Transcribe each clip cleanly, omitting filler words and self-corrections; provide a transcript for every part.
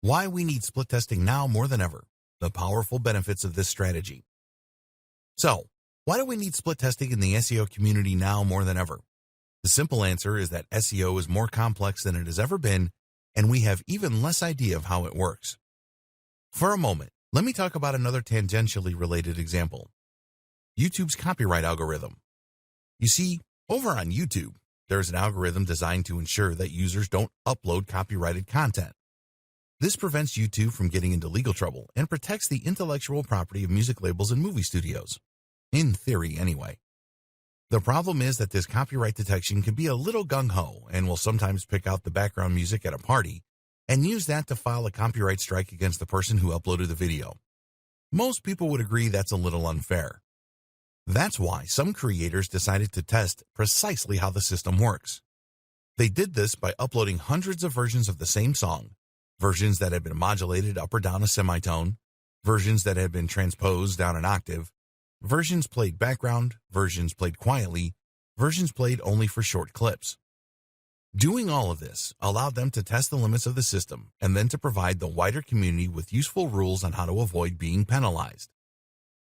Why we need split testing now more than ever. The powerful benefits of this strategy. So, why do we need split testing in the SEO community now more than ever? The simple answer is that SEO is more complex than it has ever been, and we have even less idea of how it works. For a moment, let me talk about another tangentially related example. YouTube's copyright algorithm. You see, over on YouTube, there's an algorithm designed to ensure that users don't upload copyrighted content. This prevents YouTube from getting into legal trouble and protects the intellectual property of music labels and movie studios. In theory, anyway. The problem is that this copyright detection can be a little gung-ho and will sometimes pick out the background music at a party and use that to file a copyright strike against the person who uploaded the video. Most people would agree that's a little unfair. That's why some creators decided to test precisely how the system works. They did this by uploading hundreds of versions of the same song, versions that had been modulated up or down a semitone, versions that had been transposed down an octave, versions played background, versions played quietly, versions played only for short clips. Doing all of this allowed them to test the limits of the system and then to provide the wider community with useful rules on how to avoid being penalized.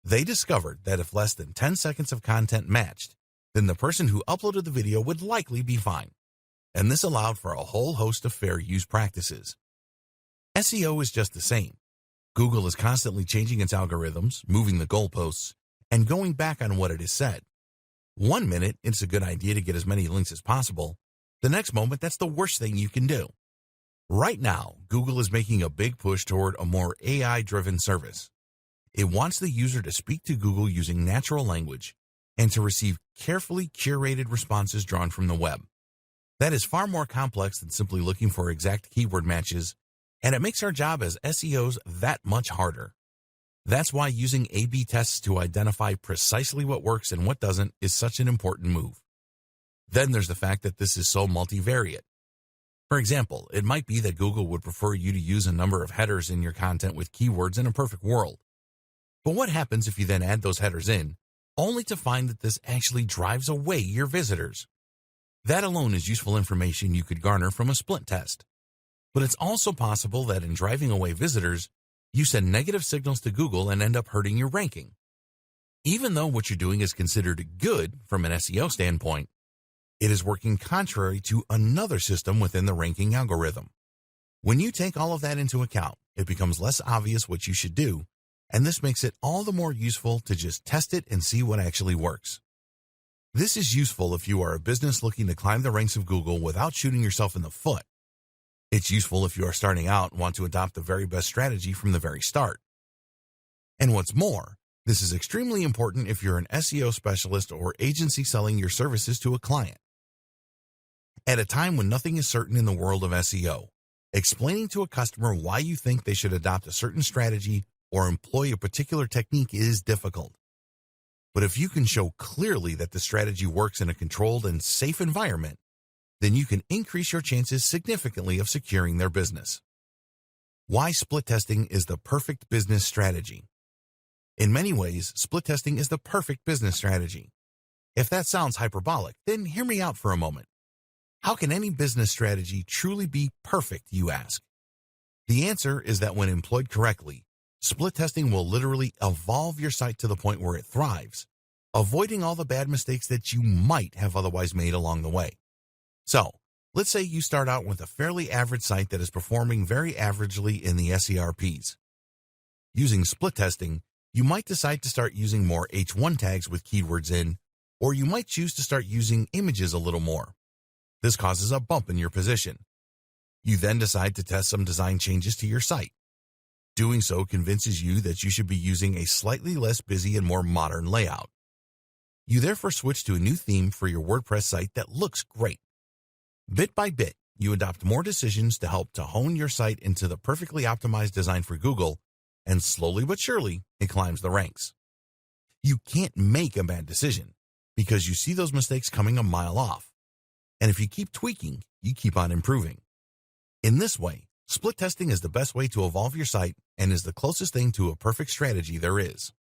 They discovered that if less than 10 seconds of content matched, then the person who uploaded the video would likely be fine. And this allowed for a whole host of fair use practices. SEO is just the same. Google is constantly changing its algorithms, moving the goalposts, and going back on what it has said. One minute, it's a good idea to get as many links as possible. The next moment, that's the worst thing you can do. Right now, Google is making a big push toward a more AI-driven service. It wants the user to speak to Google using natural language and to receive carefully curated responses drawn from the web. That is far more complex than simply looking for exact keyword matches, and it makes our job as SEOs that much harder. That's why using A/B tests to identify precisely what works and what doesn't is such an important move. Then there's the fact that this is so multivariate. For example, it might be that Google would prefer you to use a number of headers in your content with keywords in a perfect world. But what happens if you then add those headers in, only to find that this actually drives away your visitors? That alone is useful information you could garner from a split test. But it's also possible that in driving away visitors, you send negative signals to Google and end up hurting your ranking. Even though what you're doing is considered good from an SEO standpoint, it is working contrary to another system within the ranking algorithm. When you take all of that into account, it becomes less obvious what you should do, and this makes it all the more useful to just test it and see what actually works. This is useful if you are a business looking to climb the ranks of Google without shooting yourself in the foot. It's useful if you are starting out and want to adopt the very best strategy from the very start. And what's more, this is extremely important if you're an SEO specialist or agency selling your services to a client. At a time when nothing is certain in the world of SEO, explaining to a customer why you think they should adopt a certain strategy or employ a particular technique is difficult. But if you can show clearly that the strategy works in a controlled and safe environment, then you can increase your chances significantly of securing their business. Why split testing is the perfect business strategy. In many ways, split testing is the perfect business strategy. If that sounds hyperbolic, then hear me out for a moment. How can any business strategy truly be perfect, you ask? The answer is that when employed correctly, split testing will literally evolve your site to the point where it thrives, avoiding all the bad mistakes that you might have otherwise made along the way. So, let's say you start out with a fairly average site that is performing very averagely in the SERPs. Using split testing, you might decide to start using more H1 tags with keywords in, or you might choose to start using images a little more. This causes a bump in your position. You then decide to test some design changes to your site. Doing so convinces you that you should be using a slightly less busy and more modern layout. You therefore switch to a new theme for your WordPress site that looks great. Bit by bit, you adopt more decisions to help to hone your site into the perfectly optimized design for Google, and slowly but surely, it climbs the ranks. You can't make a bad decision because you see those mistakes coming a mile off. And if you keep tweaking, you keep on improving. In this way, split testing is the best way to evolve your site and is the closest thing to a perfect strategy there is.